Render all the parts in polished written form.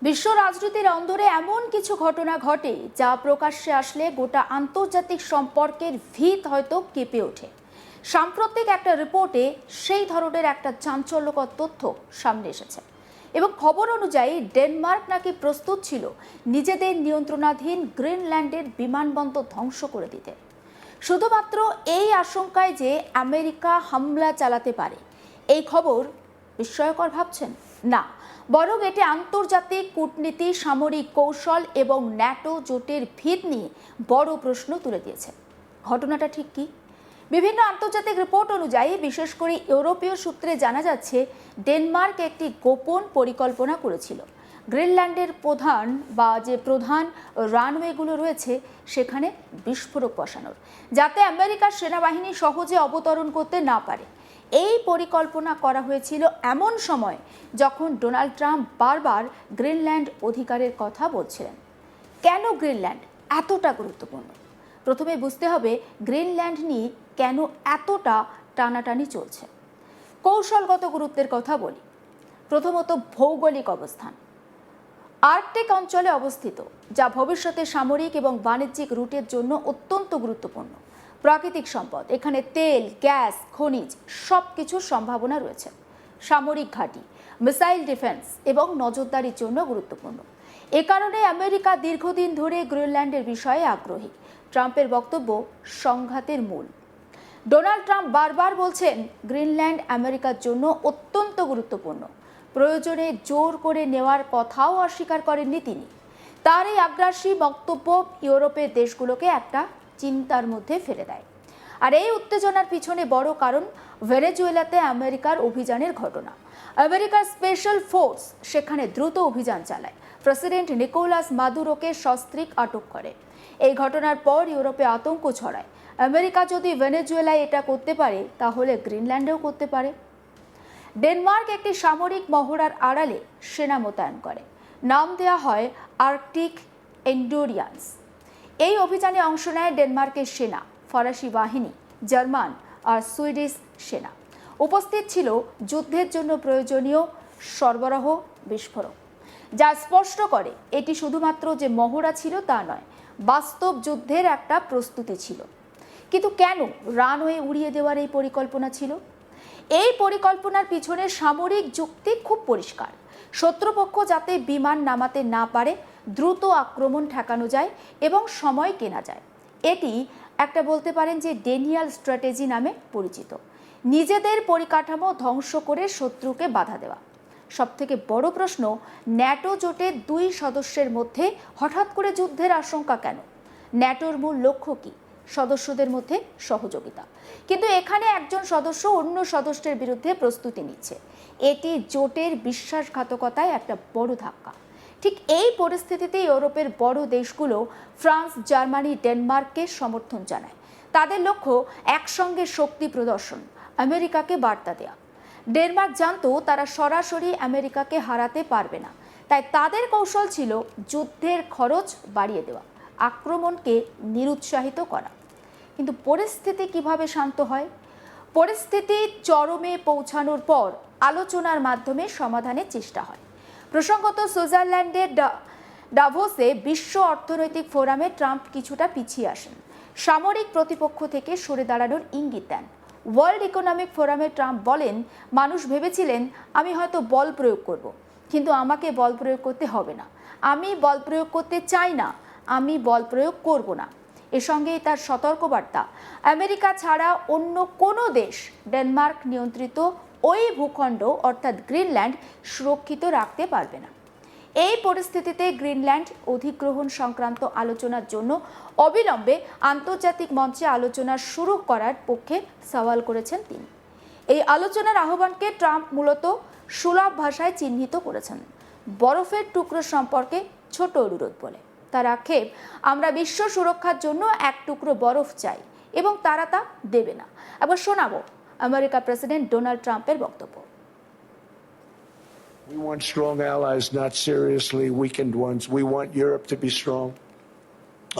বিশ্ব রাজনীতির অন্দরে এমন কিছু ঘটনা ঘটে যা প্রকাশ্যে আসলে গোটা আন্তর্জাতিক সম্পর্কের ভিত হয়তো কেঁপে ওঠে। সাম্প্রতিক একটা রিপোর্টে সেই ধরনের একটা চাঞ্চল্যকর তথ্য সামনে এসেছে এবং খবর অনুযায়ী ডেনমার্ক নাকি প্রস্তুত ছিল নিজেদের নিয়ন্ত্রণাধীন গ্রিনল্যান্ডের বিমানবন্দর ধ্বংস করে দিতে, শুধুমাত্র এই আশঙ্কায় যে আমেরিকা হামলা চালাতে পারে। এই খবর বিস্ময়কর ভাবছেন? না, বরং এটি আন্তর্জাতিক কূটনীতি, সামরিক কৌশল এবং ন্যাটো জোটের ভিত নিয়ে বড় প্রশ্ন তুলে দিয়েছে। ঘটনাটা ঠিক কি? বিভিন্ন আন্তর্জাতিক রিপোর্ট অনুযায়ী, বিশেষ করে ইউরোপীয় সূত্রে জানা যাচ্ছে, ডেনমার্ক একটি গোপন পরিকল্পনা করেছিল গ্রিনল্যান্ডের প্রধান রানওয়েগুলো রয়েছে সেখানে বিস্ফোরক বসানোর, যাতে আমেরিকার সেনাবাহিনী সহজে অবতরণ করতে না পারে। এই পরিকল্পনা করা হয়েছিল এমন সময় যখন ডোনাল্ড ট্রাম্প বারবার গ্রিনল্যান্ড অধিকারের কথা বলছিলেন। কেন গ্রিনল্যান্ড এতটা গুরুত্বপূর্ণ? প্রথমে বুঝতে হবে গ্রিনল্যান্ড নিয়ে কেন এতটা টানাটানি চলছে। কৌশলগত গুরুত্বের কথা বলি। প্রথমত, ভৌগোলিক অবস্থান। আর্কটিক অঞ্চলে অবস্থিত, যা ভবিষ্যতে সামরিক এবং বাণিজ্যিক রুটের জন্য অত্যন্ত গুরুত্বপূর্ণ। প্রাকৃতিক সম্পদ, এখানে তেল, গ্যাস, খনিজ সব কিছুর সম্ভাবনা রয়েছে। সামরিক ঘাঁটি, মিসাইল ডিফেন্স এবং নজরদারির জন্য গুরুত্বপূর্ণ। এ কারণে আমেরিকা দীর্ঘদিন ধরে গ্রিনল্যান্ডের বিষয়ে আগ্রহী। ট্রাম্পের বক্তব্য সংঘাতের মূল। ডোনাল্ড ট্রাম্প বারবার বলছেন গ্রিনল্যান্ড আমেরিকার জন্য অত্যন্ত গুরুত্বপূর্ণ। প্রয়োজনে জোর করে নেওয়ার কথাও অস্বীকার করেননি তিনি। তার এই আগ্রাসী বক্তব্য ইউরোপের দেশগুলোকে একটা চিন্তার মধ্যে ফেলে দেয়। আর এই উত্তেজনার পিছনে বড় কারণ ভেনেজুয়েলাতে আমেরিকার অভিযানের ঘটনা। আমেরিকার স্পেশাল ফোর্স সেখানে দ্রুত অভিযান চালায়, প্রেসিডেন্ট নিকোলাস মাদুরোকে সস্ত্রীক আটক করে। এই ঘটনার পর ইউরোপে আতঙ্ক ছড়ায়। আমেরিকা যদি ভেনেজুয়েলায় এটা করতে পারে, তাহলে গ্রিনল্যান্ডেও করতে পারে। ডেনমার্ক একটি সামরিক মহড়ার আড়ালে সেনা মোতায়েন করে। নাম দেওয়া হয় আর্কটিক এন্ডুরিয়ান্স। এই অভিযানে অংশ নেয় ডেনমার্কের সেনা, ফরাসি বাহিনী, জার্মান আর সুইডিশ সেনা। উপস্থিত ছিল যুদ্ধের জন্য প্রয়োজনীয় সরবরাহ, বিস্ফোরক, যা স্পষ্ট করে এটি শুধুমাত্র যে মহড়া ছিল তা নয়, বাস্তব যুদ্ধের একটা প্রস্তুতি ছিল। কিন্তু কেন রানওয়ে উড়িয়ে দেওয়ার এই পরিকল্পনা ছিল? এই পরিকল্পনার পিছনে সামরিক যুক্তি খুব পরিষ্কার। শত্রুপক্ষ যাতে বিমান নামাতে না পারে, দ্রুত আক্রমণ ঠেকানো যায় এবং সময় কেনা যায়। এটি একটা বলতে পারেন যে ডেনিয়াল স্ট্র্যাটেজি নামে পরিচিত। নিজেদের পরিকাঠামো ধ্বংস করে শত্রুকে বাধা দেওয়া। সবথেকে বড় প্রশ্ন, ন্যাটো জোটের 2 সদস্যের মধ্যে হঠাৎ করে যুদ্ধের আশঙ্কা কেন? ন্যাটোর মূল লক্ষ্য কি? সদস্যদের মধ্যে সহযোগিতা। কিন্তু এখানে একজন সদস্য অন্য সদস্যের বিরুদ্ধে প্রস্তুতি নিচ্ছে। এটি জোটের বিশ্বাসঘাতকতায় একটা বড় ধাক্কা। ঠিক এই পরিস্থিতিতে ইউরোপের বড় দেশগুলো ফ্রান্স, জার্মানি, ডেনমার্ককে সমর্থন জানায়। তাদের লক্ষ্য একসঙ্গে শক্তি প্রদর্শন, আমেরিকাকে বার্তা দেয়া। ডেনমার্ক জানতো তারা সরাসরি আমেরিকাকে হারাতে পারবে না, তাই তাদের কৌশল ছিল যুদ্ধের খরচ বাড়িয়ে দেওয়া, আক্রমণকে নিরুৎসাহিত করা। কিন্তু পরিস্থিতি কিভাবে শান্ত হয়? পরিস্থিতি চরমে পৌঁছানোর পর আলোচনার মাধ্যমে সমাধানের চেষ্টা হয়। প্রসঙ্গত, সুইজারল্যান্ডের ডাভোসে বিশ্ব অর্থনৈতিক ফোরামে ট্রাম্প কিছুটা পিছিয়ে আসেন, সামরিক প্রতিপক্ষ থেকে সরে দাঁড়ানোর ইঙ্গিত দেন। ওয়ার্ল্ড ইকোনমিক ফোরামে ট্রাম্প বলেন, মানুষ ভেবেছিলেন আমি হয়তো বল প্রয়োগ করব, কিন্তু আমাকে বল প্রয়োগ করতে হবে না। আমি বল প্রয়োগ করতে চাই না, আমি বল প্রয়োগ করব না। এর সঙ্গেই তার সতর্কবার্তা, আমেরিকা ছাড়া অন্য কোনো দেশ ডেনমার্ক নিয়ন্ত্রিত ওই ভূখণ্ড অর্থাৎ গ্রিনল্যান্ড সুরক্ষিত রাখতে পারবে না। এই পরিস্থিতিতে গ্রিনল্যান্ড অধিগ্রহণ সংক্রান্ত আলোচনার জন্য অবিলম্বে আন্তর্জাতিক মঞ্চে আলোচনা শুরু করার পক্ষে সওয়াল করেছেন তিনি। এই আলোচনার আহ্বানকে ট্রাম্প মূলত সুলভ ভাষায় চিহ্নিত করেছেন বরফের টুকরো সম্পর্কে ছোট অনুরোধ বলে। তার আক্ষেপ, আমরা বিশ্ব সুরক্ষার জন্য এক টুকরো বরফ চাই এবং তারা তা দেবে না। এবার শোনাবো আমেরিকা প্রেসিডেন্ট ডোনাল্ড ট্রাম্পের বক্তব্য। We want strong allies, not seriously weakened ones. We want Europe to be strong.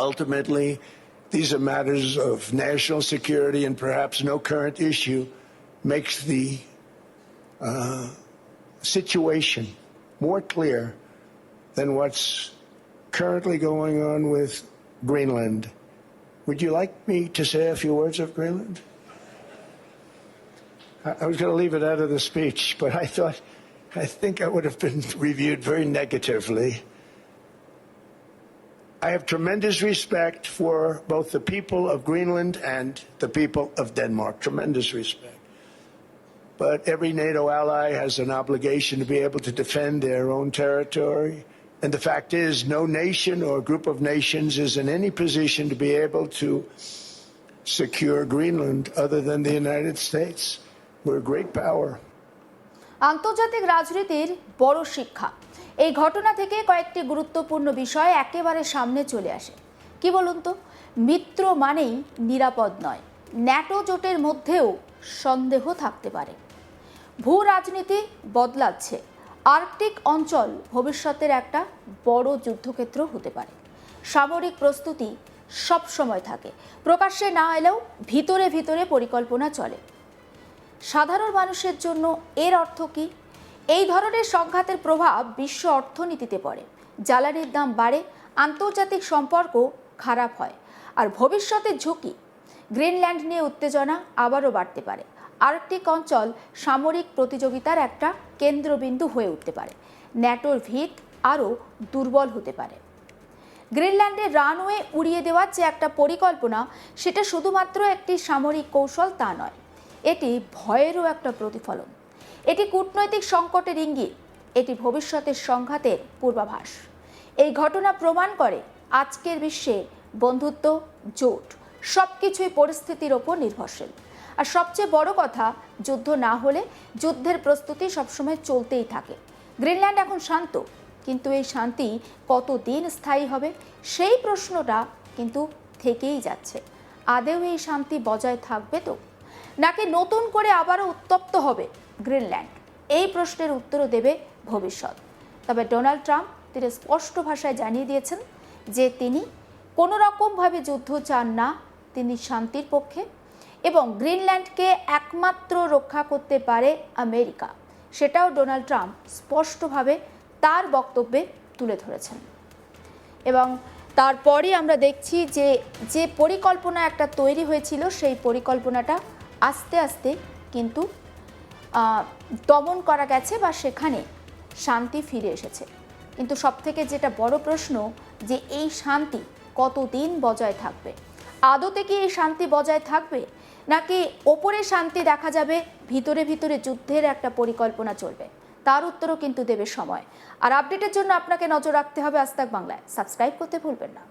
Ultimately, these are matters of national security, and perhaps no current issue makes the situation more clear than what's currently going on with Greenland. Would you like me to say a few words of Greenland? I was going to leave it out of the speech, but I think I would have been reviewed very negatively. I have tremendous respect for both the people of Greenland and the people of Denmark, tremendous respect. But every NATO ally has an obligation to be able to defend their own territory. And the fact is, no nation or group of nations is in any position to be able to secure Greenland other than the United States. We're a great power. আন্তর্জাতিক রাজনীতির বড় শিক্ষা এই ঘটনা থেকে কয়েকটি গুরুত্বপূর্ণ বিষয় একেবারে সামনে চলে আসে। কি বলুন তো, মিত্র মানেই নিরাপদ নয়। ন্যাটো জোটের মধ্যেও সন্দেহ থাকতে পারে। ভূ রাজনীতি বদলাচ্ছে। আর্কটিক অঞ্চল ভবিষ্যতের একটা বড় যুদ্ধক্ষেত্র হতে পারে। সামরিক প্রস্তুতি সব সময় থাকে, প্রকাশ্যে না এলেও ভিতরে ভিতরে পরিকল্পনা চলে। সাধারণ মানুষের জন্য এর অর্থ কি? এই ধরনের সংঘাতের প্রভাব বিশ্ব অর্থনীতিতে পড়ে। জ্বালানির দাম বাড়ে, আন্তর্জাতিক সম্পর্ক খারাপ হয়, আর ভবিষ্যতের ঝুঁকি। গ্রিনল্যান্ড নিয়ে উত্তেজনা আবারও বাড়তে পারে। আর্কটিক অঞ্চল সামরিক প্রতিযোগিতার একটা কেন্দ্রবিন্দু হয়ে উঠতে পারে। ন্যাটোর ভিত আরও দুর্বল হতে পারে। গ্রিনল্যান্ডের রানওয়ে উড়িয়ে দেওয়ার যে একটা পরিকল্পনা, সেটা শুধুমাত্র একটি সামরিক কৌশল তা নয়, এটি ভয়েরও একটা প্রতিফলন। এটি কূটনৈতিক সংকটের ইঙ্গিত, এটি ভবিষ্যতের সংঘাতের পূর্বাভাস। এই ঘটনা প্রমাণ করে আজকের বিশ্বে বন্ধুত্ব, জোট সবকিছুই পরিস্থিতির ওপর নির্ভরশীল। আর সবচেয়ে বড় কথা, যুদ্ধ না হলে যুদ্ধের প্রস্তুতি সবসময় চলতেই থাকে। গ্রিনল্যান্ড এখন শান্ত, কিন্তু এই শান্তি কতদিন স্থায়ী হবে সেই প্রশ্নটা কিন্তু থেকেই যাচ্ছে। আদেও এই শান্তি বজায় থাকবে তো, নাকি নতুন করে আবারও উত্তপ্ত হবে গ্রিনল্যান্ড? এই প্রশ্নের উত্তরও দেবে ভবিষ্যৎ। তবে ডোনাল্ড ট্রাম্প তিনি স্পষ্ট ভাষায় জানিয়ে দিয়েছেন যে তিনি কোনো রকমভাবে যুদ্ধ চান না, তিনি শান্তির পক্ষে, এবং গ্রিনল্যান্ডকে একমাত্র রক্ষা করতে পারে আমেরিকা। সেটাও ডোনাল্ড ট্রাম্প স্পষ্টভাবে তার বক্তব্যে তুলে ধরেছেন। এবং তারপরে আমরা দেখছি যে পরিকল্পনা একটা তৈরি হয়েছিল, সেই পরিকল্পনাটা আস্তে আস্তে কিন্তু দমন করা গেছে বা সেখানে শান্তি ফিরে এসেছে। কিন্তু সবথেকে যেটা বড় প্রশ্ন, যে এই শান্তি কতদিন বজায় থাকবে? আদতে কি এই শান্তি বজায় থাকবে, নাকি ওপরে শান্তি দেখা যাবে, ভিতরে ভিতরে যুদ্ধের একটা পরিকল্পনা চলবে? তার উত্তরও কিন্তু দেবে সময়। আর আপডেটের জন্য আপনাকে নজর রাখতে হবে আজ তাক বাংলায়। সাবস্ক্রাইব করতে ভুলবেন না।